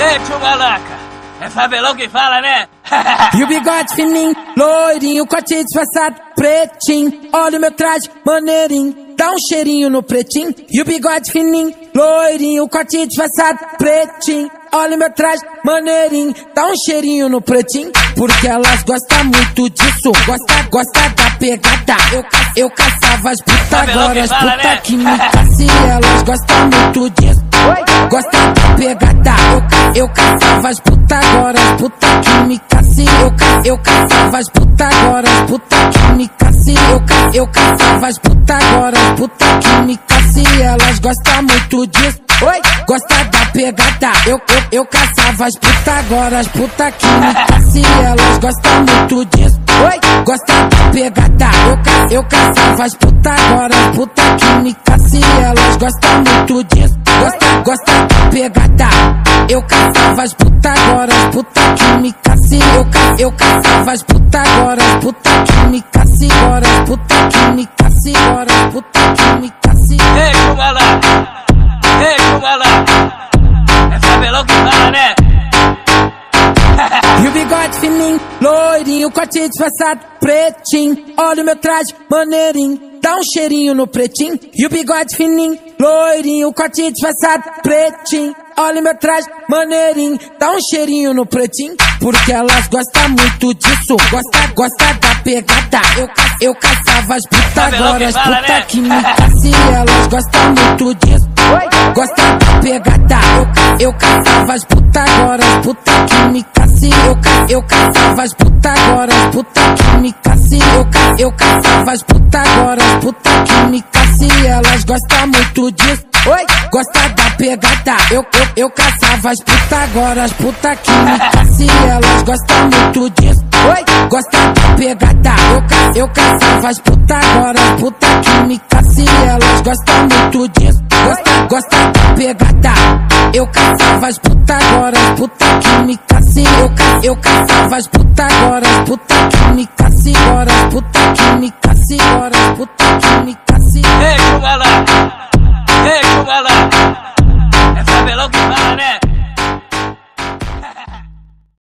Ei, tio Malaca, é Fabelão que fala, né? E o bigode fininho, loirinho, corte disfarçado, pretinho. Olha o meu traje, maneirinho, dá um cheirinho no pretinho. E o bigode fininho, loirinho, corte disfarçado, pretinho. Olha o meu traje, maneirinho, dá um cheirinho no pretinho. Porque elas gostam muito disso, gosta da pegada. Eu caçava as putas, agora as putas que me caçam. Elas gostam muito disso, gosta da pegada. Eu caçava as putas, agora as putas que me caçam. Eu caçava as putas, agora as putas que me caçam. Eu caçava as putas, agora as putas que me caçam. Elas gostam muito disso, gosta da pegada. Eu caçava as putas, agora as putas que me caçam. Elas gostam muito disso, gosta da pegada. Eu caçava as putas, agora as putas que me caçam. Elas gostam muito disso, gosta da pegada. Eu caçava as putas, agora as putas que me caçam. Eu caçava as putas, agora as putas que me caçam. Agora as putas que me caçam, agora as putas que me caçam. Ei, tio Malaca, ei, tio Malaca, é Fabelão que fala, né? E o bigode fininho, loirinho, corte disfarçado, pretinho. Olha o meu traje, maneirinho, dá um cheirinho no pretinho. E o bigode fininho, loirinho, corte disfarçado, pretinho. Olha o meu traje, maneirinho, dá um cheirinho no pretinho. Porque elas gostam muito disso, gosta da pegada. Eu caçava as putas, agora as putas que me caçam. Elas gostam muito disso, gosta da pegada. Eu caçava as putas, agora as putas que me caçam. Eu caçava as putas, agora as putas que me caçam. Eu caçava as putas, agora as putas que me caçam. Elas gostam muito disso, gosta da pegada. Eu caçava as putas, agora as putas que me caçam. Elas gostam muito disso, gosta da pegada. Eu caçava as putas, agora as putas que me caçam. Elas gostam muito disso, gosta da pegada. Eu caçava as putas, agora as putas que me caçam. Eu caçava as putas, agora as putas que me caçam. Agora as putas que me caçam, agora as putas que me caçam. Ei, tio Malaca, ei, tio Malaca, é Fabelão que fala, né?